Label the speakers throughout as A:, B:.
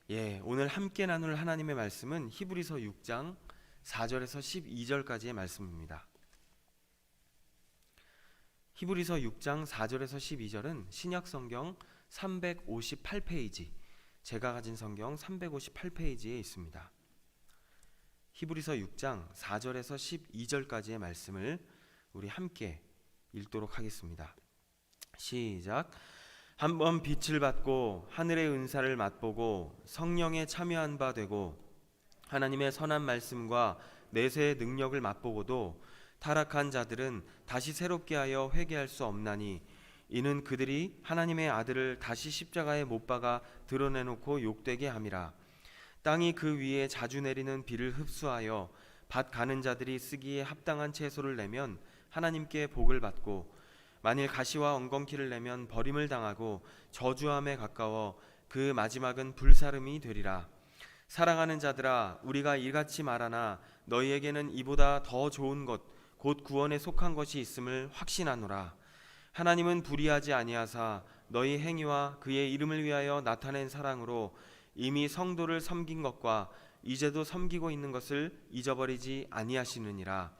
A: 오늘 함께 나눌 하나님의 말씀은 히브리서 6장 4절에서 12절까지의 말씀입니다. 히브리서 6장 4절에서 12절은 신약성경 358페이지, 제가 가진 성경 358페이지에 있습니다. 히브리서 6장 4절에서 12절까지의 말씀을 우리 함께 읽도록 하겠습니다. 시작. 한번 빛을 받고 하늘의 은사를 맛보고 성령에 참여한 바 되고 하나님의 선한 말씀과 내세의 능력을 맛보고도 타락한 자들은 다시 새롭게 하여 회개할 수 없나니 이는 그들이 하나님의 아들을 다시 십자가에 못 박아 드러내놓고 욕되게 함이라. 땅이 그 위에 자주 내리는 비를 흡수하여 밭 가는 자들이 쓰기에 합당한 채소를 내면 하나님께 복을 받고 만일 가시와 엉겅퀴를 내면 버림을 당하고 저주함에 가까워 그 마지막은 불사름이 되리라. 사랑하는 자들아, 우리가 이같이 말하나 너희에게는 이보다 더 좋은 것 곧 구원에 속한 것이 있음을 확신하노라. 하나님은 불의하지 아니하사 너희 행위와 그의 이름을 위하여 나타낸 사랑으로 이미 성도를 섬긴 것과 이제도 섬기고 있는 것을 잊어버리지 아니하시느니라.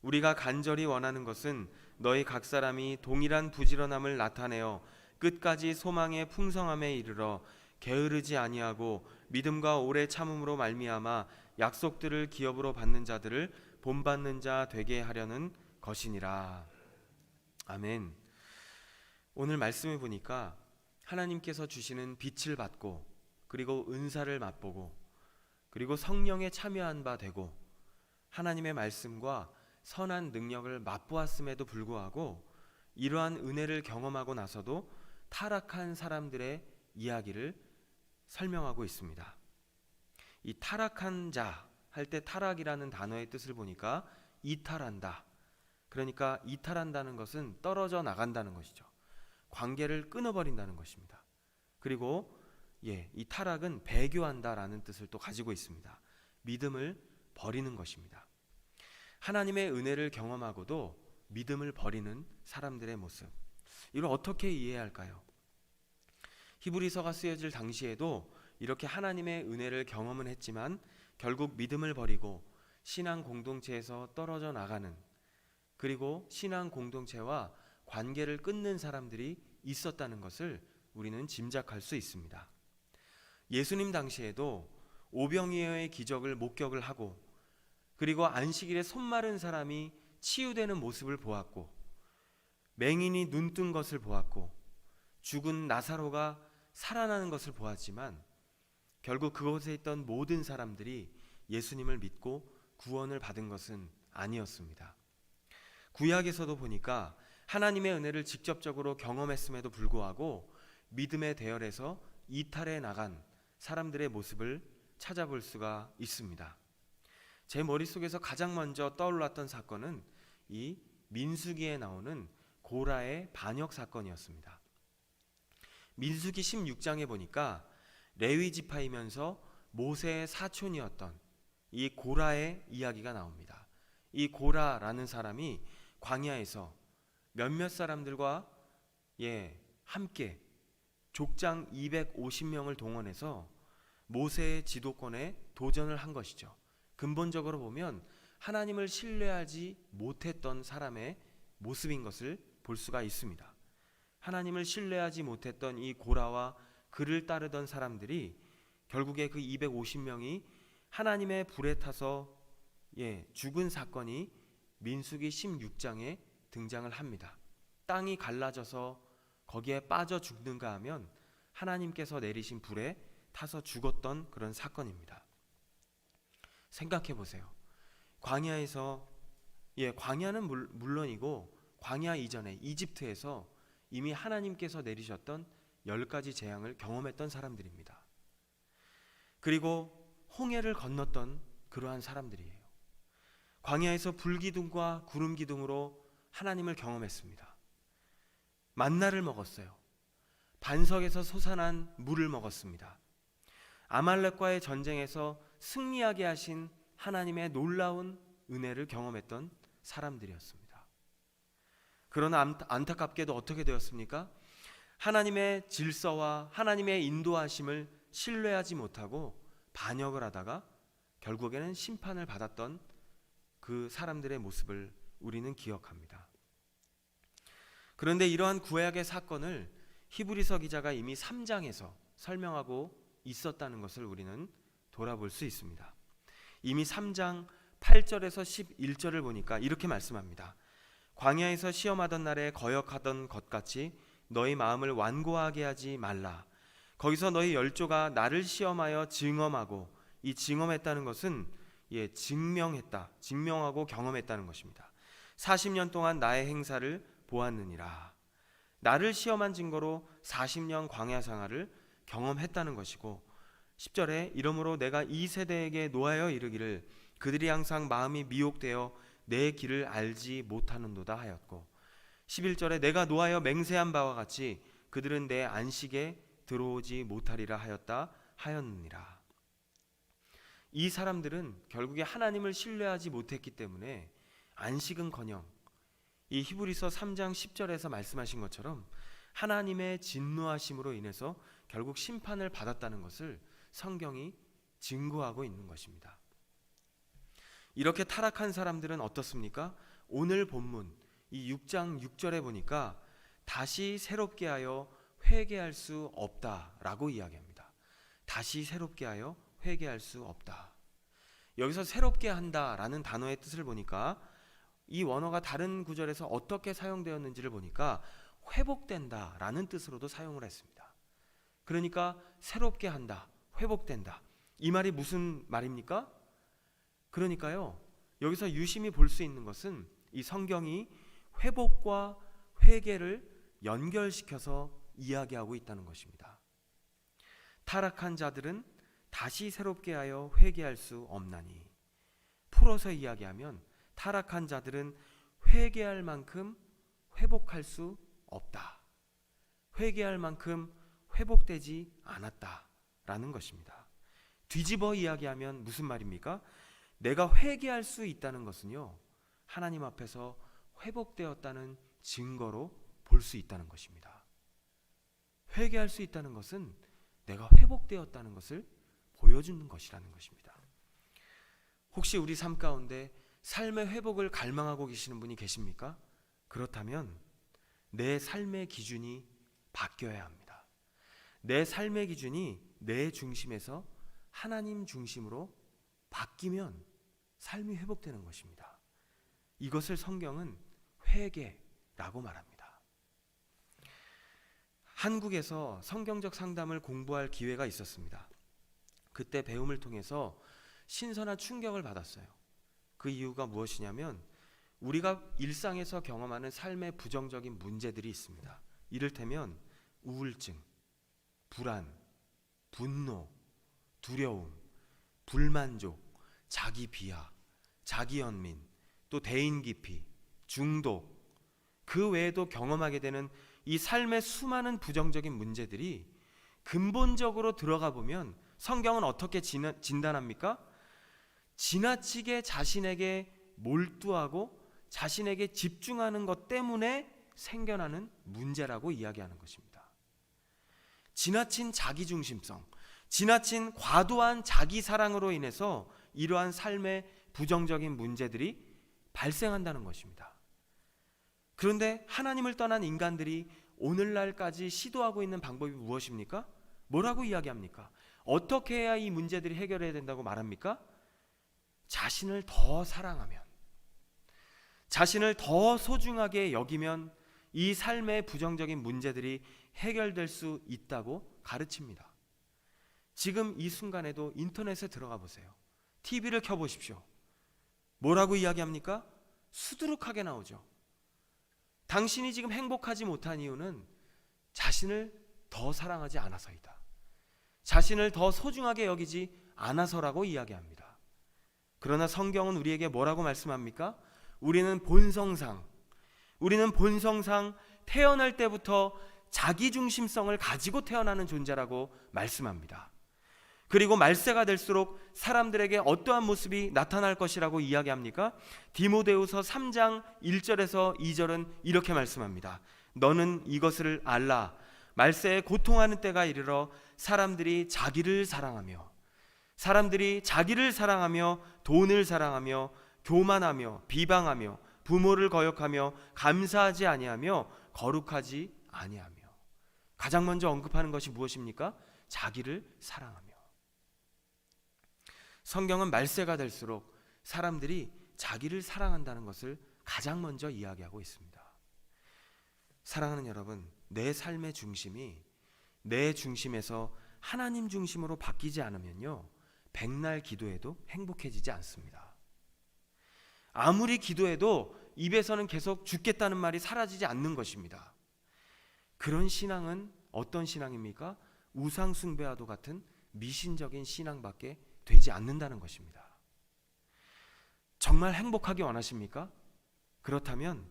A: 우리가 간절히 원하는 것은 너희 각 사람이 동일한 부지런함을 나타내어 끝까지 소망의 풍성함에 이르러 게으르지 아니하고 믿음과 오래 참음으로 말미암아 약속들을 기업으로 받는 자들을 본받는 자 되게 하려는 것이니라. 아멘. 오늘 말씀을 보니까 하나님께서 주시는 빛을 받고 그리고 은사를 맛보고 그리고 성령에 참여한 바 되고 하나님의 말씀과 선한 능력을 맛보았음에도 불구하고 이러한 은혜를 경험하고 나서도 타락한 사람들의 이야기를 설명하고 있습니다. 이 타락한 자 할 때 타락이라는 단어의 뜻을 보니까 이탈한다. 그러니까 이탈한다는 것은 떨어져 나간다는 것이죠. 관계를 끊어버린다는 것입니다. 그리고 이 타락은 배교한다라는 뜻을 또 가지고 있습니다. 믿음을 버리는 것입니다. 하나님의 은혜를 경험하고도 믿음을 버리는 사람들의 모습, 이걸 어떻게 이해해야 할까요? 히브리서가 쓰여질 당시에도 이렇게 하나님의 은혜를 경험은 했지만 결국 믿음을 버리고 신앙 공동체에서 떨어져 나가는, 그리고 신앙 공동체와 관계를 끊는 사람들이 있었다는 것을 우리는 짐작할 수 있습니다. 예수님 당시에도 오병이어의 기적을 목격을 하고 그리고 안식일에 손 마른 사람이 치유되는 모습을 보았고 맹인이 눈 뜬 것을 보았고 죽은 나사로가 살아나는 것을 보았지만 결국 그곳에 있던 모든 사람들이 예수님을 믿고 구원을 받은 것은 아니었습니다. 구약에서도 보니까 하나님의 은혜를 직접적으로 경험했음에도 불구하고 믿음의 대열에서 이탈해 나간 사람들의 모습을 찾아볼 수가 있습니다. 제 머릿속에서 가장 먼저 떠올랐던 사건은 이 민수기에 나오는 고라의 반역 사건이었습니다. 민수기 16장에 보니까 레위 지파이면서 모세의 사촌이었던 이 고라의 이야기가 나옵니다. 이 고라라는 사람이 광야에서 몇몇 사람들과 함께 족장 250명을 동원해서 모세의 지도권에 도전을 한 것이죠. 근본적으로 보면 하나님을 신뢰하지 못했던 사람의 모습인 것을 볼 수가 있습니다. 하나님을 신뢰하지 못했던 이 고라와 그를 따르던 사람들이 결국에 그 250명이 하나님의 불에 타서 죽은 사건이 민수기 16장에 등장을 합니다. 땅이 갈라져서 거기에 빠져 죽는가 하면 하나님께서 내리신 불에 타서 죽었던 그런 사건입니다. 생각해 보세요. 광야에서 광야는 물론이고 광야 이전에 이집트에서 이미 하나님께서 내리셨던 10가지 재앙을 경험했던 사람들입니다. 그리고 홍해를 건넜던 그러한 사람들이에요. 광야에서 불기둥과 구름기둥으로 하나님을 경험했습니다. 만나를 먹었어요. 반석에서 솟아난 물을 먹었습니다. 아말렉과의 전쟁에서 승리하게 하신 하나님의 놀라운 은혜를 경험했던 사람들이었습니다. 그러나 안타깝게도 어떻게 되었습니까? 하나님의 질서와 하나님의 인도하심을 신뢰하지 못하고 반역을 하다가 결국에는 심판을 받았던 그 사람들의 모습을 우리는 기억합니다. 그런데 이러한 구약의 사건을 히브리서 기자가 이미 3장에서 설명하고 있었다는 것을 우리는 돌아볼 수 있습니다. 이미 3장 8절에서 11절을 보니까 이렇게 말씀합니다. 광야에서 시험하던 날에 거역하던 것 같이 너희 마음을 완고하게 하지 말라. 거기서 너희 열조가 나를 시험하여 증험하고, 이 증험했다는 것은 증명했다, 증명하고 경험했다는 것입니다. 40년 동안 나의 행사를 보았느니라. 나를 시험한 증거로 40년 광야 생활을 경험했다는 것이고, 10절에 이러므로 내가 이 세대에게 노하여 이르기를 그들이 항상 마음이 미혹되어 내 길을 알지 못하는도다 하였고, 11절에 내가 노하여 맹세한 바와 같이 그들은 내 안식에 들어오지 못하리라 하였느니라. 이 사람들은 결국에 하나님을 신뢰하지 못했기 때문에 안식은커녕 이 히브리서 3장 10절에서 말씀하신 것처럼 하나님의 진노하심으로 인해서 결국 심판을 받았다는 것을 성경이 증거하고 있는 것입니다. 이렇게 타락한 사람들은 어떻습니까? 오늘 본문 이 6장 6절에 보니까 다시 새롭게 하여 회개할 수 없다라고 이야기합니다. 다시 새롭게 하여 회개할 수 없다. 여기서 새롭게 한다라는 단어의 뜻을 보니까 이 원어가 다른 구절에서 어떻게 사용되었는지를 보니까 회복된다라는 뜻으로도 사용을 했습니다. 그러니까 새롭게 한다, 회복된다. 이 말이 무슨 말입니까? 그러니까요, 여기서 유심히 볼 수 있는 것은 이 성경이 회복과 회개를 연결시켜서 이야기하고 있다는 것입니다. 타락한 자들은 다시 새롭게 하여 회개할 수 없나니, 풀어서 이야기하면 타락한 자들은 회개할 만큼 회복할 수 없다. 회개할 만큼 회복되지 않았다라는 것입니다. 뒤집어 이야기하면 무슨 말입니까? 내가 회개할 수 있다는 것은요, 하나님 앞에서 회복되었다는 증거로 볼 수 있다는 것입니다. 회개할 수 있다는 것은 내가 회복되었다는 것을 보여주는 것이라는 것입니다. 혹시 우리 삶 가운데 삶의 회복을 갈망하고 계시는 분이 계십니까? 그렇다면 내 삶의 기준이 바뀌어야 합니다. 내 삶의 기준이 내 중심에서 하나님 중심으로 바뀌면 삶이 회복되는 것입니다. 이것을 성경은 회개라고 말합니다. 한국에서 성경적 상담을 공부할 기회가 있었습니다. 그때 배움을 통해서 신선한 충격을 받았어요. 그 이유가 무엇이냐면 우리가 일상에서 경험하는 삶의 부정적인 문제들이 있습니다. 이를테면 우울증, 불안, 분노, 두려움, 불만족, 자기 비하, 자기 연민, 또 대인 기피, 중독, 그 외에도 경험하게 되는 이 삶의 수많은 부정적인 문제들이 근본적으로 들어가 보면 성경은 어떻게 진단합니까? 지나치게 자신에게 몰두하고 자신에게 집중하는 것 때문에 생겨나는 문제라고 이야기하는 것입니다. 지나친 자기중심성, 지나친 과도한 자기 사랑으로 인해서 이러한 삶의 부정적인 문제들이 발생한다는 것입니다. 그런데 하나님을 떠난 인간들이 오늘날까지 시도하고 있는 방법이 무엇입니까? 뭐라고 이야기합니까? 어떻게 해야 이 문제들이 해결해야 된다고 말합니까? 자신을 더 사랑하면, 자신을 더 소중하게 여기면 이 삶의 부정적인 문제들이 해결될 수 있다고 가르칩니다. 지금 이 순간에도 인터넷에 들어가 보세요. TV를 켜보십시오. 뭐라고 이야기합니까? 수두룩하게 나오죠. 당신이 지금 행복하지 못한 이유는 자신을 더 사랑하지 않아서이다. 자신을 더 소중하게 여기지 않아서라고 이야기합니다. 그러나 성경은 우리에게 뭐라고 말씀합니까? 우리는 본성상 태어날 때부터 자기중심성을 가지고 태어나는 존재라고 말씀합니다. 그리고 말세가 될수록 사람들에게 어떠한 모습이 나타날 것이라고 이야기합니까? 디모데후서 3장 1절에서 2절은 이렇게 말씀합니다. 너는 이것을 알라. 말세에 고통하는 때가 이르러 사람들이 자기를 사랑하며 돈을 사랑하며 교만하며 비방하며 부모를 거역하며 감사하지 아니하며 거룩하지 아니하며. 가장 먼저 언급하는 것이 무엇입니까? 자기를 사랑하며. 성경은 말세가 될수록 사람들이 자기를 사랑한다는 것을 가장 먼저 이야기하고 있습니다. 사랑하는 여러분, 내 삶의 중심이 내 중심에서 하나님 중심으로 바뀌지 않으면요, 백날 기도해도 행복해지지 않습니다. 아무리 기도해도 입에서는 계속 죽겠다는 말이 사라지지 않는 것입니다. 그런 신앙은 어떤 신앙입니까? 우상 숭배와도 같은 미신적인 신앙밖에 되지 않는다는 것입니다. 정말 행복하기 원하십니까? 그렇다면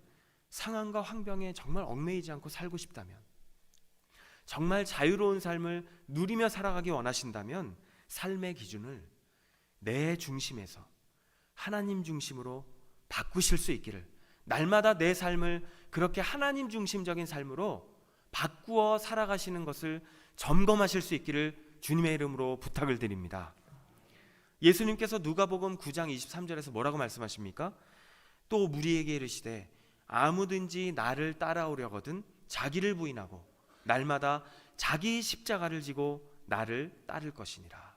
A: 상황과 환경에 정말 얽매이지 않고 살고 싶다면, 정말 자유로운 삶을 누리며 살아가기 원하신다면 삶의 기준을 내 중심에서 하나님 중심으로 바꾸실 수 있기를, 날마다 내 삶을 그렇게 하나님 중심적인 삶으로 바꾸어 살아가시는 것을 점검하실 수 있기를 주님의 이름으로 부탁을 드립니다. 예수님께서 누가복음 9장 23절에서 뭐라고 말씀하십니까? 또 무리에게 이르시되 아무든지 나를 따라오려거든 자기를 부인하고 날마다 자기 십자가를 지고 나를 따를 것이니라.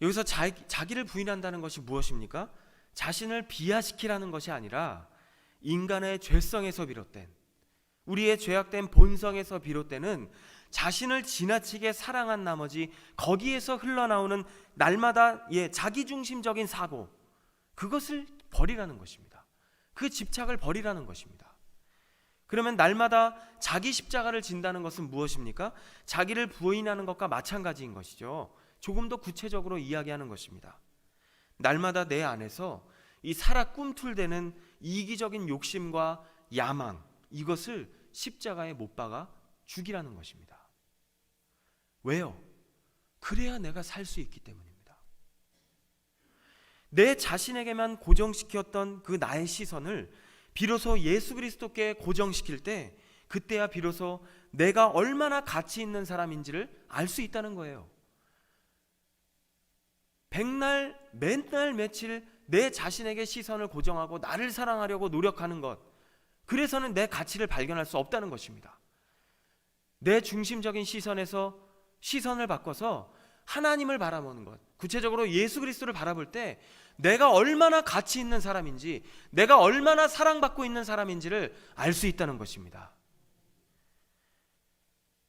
A: 여기서 자기를 부인한다는 것이 무엇입니까? 자신을 비하시키라는 것이 아니라 인간의 죄성에서 비롯된, 우리의 죄악된 본성에서 비롯되는 자신을 지나치게 사랑한 나머지 거기에서 흘러나오는 날마다 자기중심적인 사고, 그것을 버리라는 것입니다. 그 집착을 버리라는 것입니다. 그러면 날마다 자기 십자가를 진다는 것은 무엇입니까? 자기를 부인하는 것과 마찬가지인 것이죠. 조금 더 구체적으로 이야기하는 것입니다. 날마다 내 안에서 이 살아 꿈틀대는 이기적인 욕심과 야망, 이것을 십자가에 못 박아 죽이라는 것입니다. 왜요? 그래야 내가 살 수 있기 때문입니다. 내 자신에게만 고정시켰던 그 나의 시선을 비로소 예수 그리스도께 고정시킬 때, 그때야 비로소 내가 얼마나 가치 있는 사람인지를 알 수 있다는 거예요. 백날 맨날 며칠 내 자신에게 시선을 고정하고 나를 사랑하려고 노력하는 것, 그래서는 내 가치를 발견할 수 없다는 것입니다. 내 중심적인 시선에서 시선을 바꿔서 하나님을 바라보는 것, 구체적으로 예수 그리스도를 바라볼 때 내가 얼마나 가치 있는 사람인지, 내가 얼마나 사랑받고 있는 사람인지를 알 수 있다는 것입니다.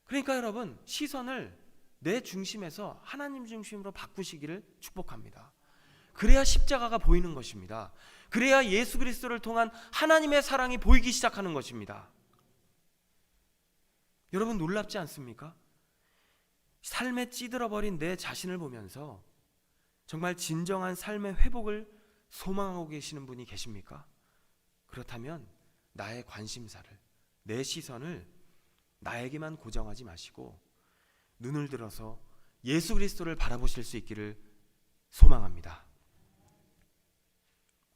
A: 그러니까 여러분, 시선을 내 중심에서 하나님 중심으로 바꾸시기를 축복합니다. 그래야 십자가가 보이는 것입니다. 그래야 예수 그리스도를 통한 하나님의 사랑이 보이기 시작하는 것입니다. 여러분, 놀랍지 않습니까? 삶에 찌들어버린 내 자신을 보면서 정말 진정한 삶의 회복을 소망하고 계시는 분이 계십니까? 그렇다면 나의 관심사를, 내 시선을 나에게만 고정하지 마시고 눈을 들어서 예수 그리스도를 바라보실 수 있기를 소망합니다.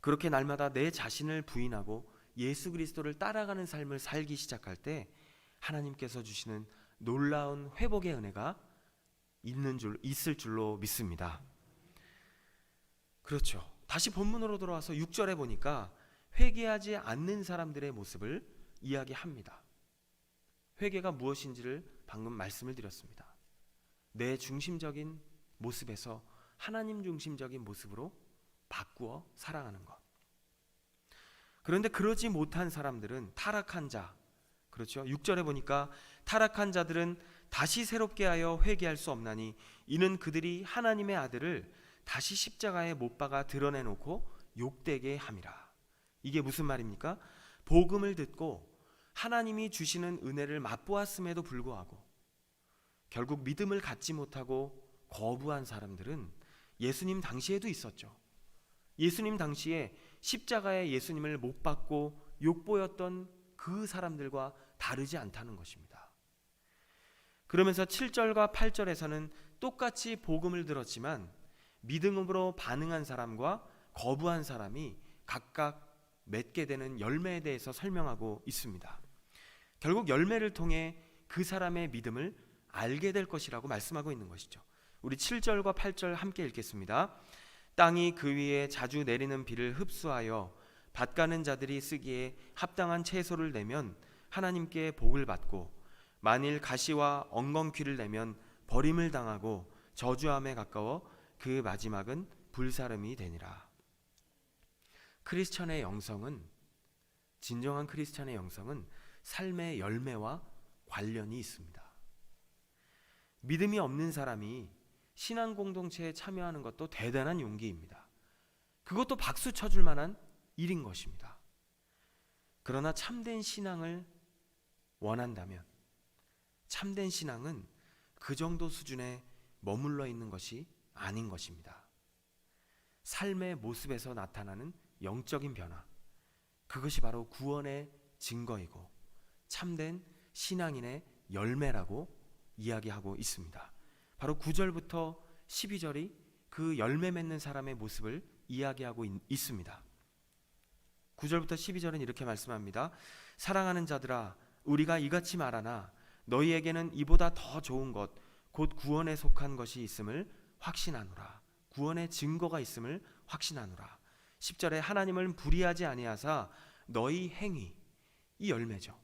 A: 그렇게 날마다 내 자신을 부인하고 예수 그리스도를 따라가는 삶을 살기 시작할 때 하나님께서 주시는 놀라운 회복의 은혜가 있을 줄로 믿습니다. 그렇죠. 다시 본문으로 돌아와서 6절에 보니까 회개하지 않는 사람들의 모습을 이야기합니다. 회개가 무엇인지를 방금 말씀을 드렸습니다. 내 중심적인 모습에서 하나님 중심적인 모습으로 바꾸어 살아가는 것. 그런데 그러지 못한 사람들은 타락한 자, 그렇죠. 6절에 보니까 타락한 자들은 다시 새롭게 하여 회개할 수 없나니 이는 그들이 하나님의 아들을 다시 십자가에 못 박아 드러내놓고 욕되게 함이라. 이게 무슨 말입니까? 복음을 듣고 하나님이 주시는 은혜를 맛보았음에도 불구하고 결국 믿음을 갖지 못하고 거부한 사람들은 예수님 당시에도 있었죠. 예수님 당시에 십자가에 예수님을 못 박고 욕보였던 그 사람들과 다르지 않다는 것입니다. 그러면서 7절과 8절에서는 똑같이 복음을 들었지만 믿음으로 반응한 사람과 거부한 사람이 각각 맺게 되는 열매에 대해서 설명하고 있습니다. 결국 열매를 통해 그 사람의 믿음을 알게 될 것이라고 말씀하고 있는 것이죠. 우리 7절과 8절 함께 읽겠습니다. 땅이 그 위에 자주 내리는 비를 흡수하여 밭 가는 자들이 쓰기에 합당한 채소를 내면 하나님께 복을 받고, 만일 가시와 엉겅퀴를 내면 버림을 당하고 저주함에 가까워 그 마지막은 불사름이 되니라. 크리스천의 영성은, 진정한 크리스천의 영성은 삶의 열매와 관련이 있습니다. 믿음이 없는 사람이 신앙 공동체에 참여하는 것도 대단한 용기입니다. 그것도 박수 쳐줄 만한 일인 것입니다. 그러나 참된 신앙을 원한다면, 참된 신앙은 그 정도 수준에 머물러 있는 것이 아닌 것입니다. 삶의 모습에서 나타나는 영적인 변화, 그것이 바로 구원의 증거이고 참된 신앙인의 열매라고 이야기하고 있습니다. 바로 9절부터 12절이 그 열매 맺는 사람의 모습을 이야기하고 있습니다. 9절부터 12절은 이렇게 말씀합니다. 사랑하는 자들아, 우리가 이같이 말하나 너희에게는 이보다 더 좋은 것, 곧 구원에 속한 것이 있음을 확신하노라. 구원의 증거가 있음을 확신하노라. 10절에 하나님을 불의하지 아니하사 너희 행위, 이 열매죠.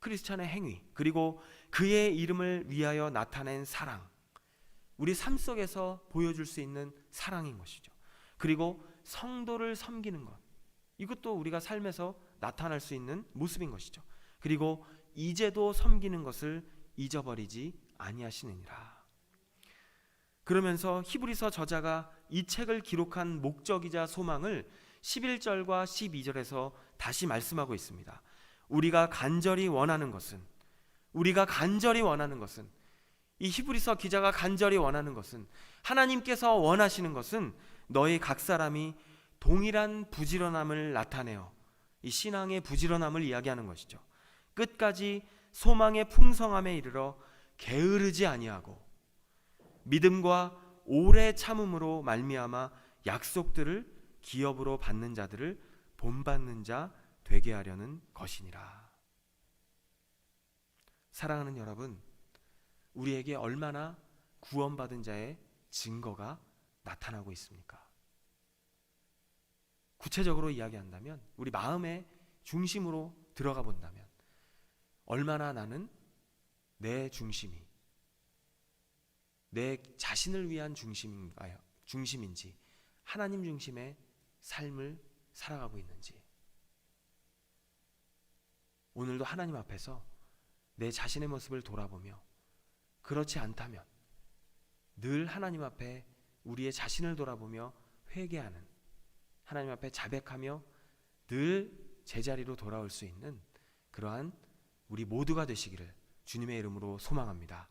A: 크리스찬의 행위, 그리고 그의 이름을 위하여 나타낸 사랑, 우리 삶 속에서 보여줄 수 있는 사랑인 것이죠. 그리고 성도를 섬기는 것, 이것도 우리가 삶에서 나타날 수 있는 모습인 것이죠. 그리고 이제도 섬기는 것을 잊어버리지 아니하시느니라. 그러면서 히브리서 저자가 이 책을 기록한 목적이자 소망을 11절과 12절에서 다시 말씀하고 있습니다. 우리가 간절히 원하는 것은, 이 히브리서 기자가 간절히 원하는 것은, 하나님께서 원하시는 것은 너희 각 사람이 동일한 부지런함을 나타내어, 이 신앙의 부지런함을 이야기하는 것이죠. 끝까지 소망의 풍성함에 이르러 게으르지 아니하고 믿음과 오래 참음으로 말미암아 약속들을 기업으로 받는 자들을 본받는 자 되게 하려는 것이니라. 사랑하는 여러분, 우리에게 얼마나 구원받은 자의 증거가 나타나고 있습니까? 구체적으로 이야기한다면, 우리 마음의 중심으로 들어가 본다면 얼마나 나는 내 중심이, 내 자신을 위한 중심인지, 하나님 중심의 삶을 살아가고 있는지, 오늘도 하나님 앞에서 내 자신의 모습을 돌아보며, 그렇지 않다면 늘 하나님 앞에 우리의 자신을 돌아보며 회개하는, 하나님 앞에 자백하며 늘 제자리로 돌아올 수 있는 그러한 우리 모두가 되시기를 주님의 이름으로 소망합니다.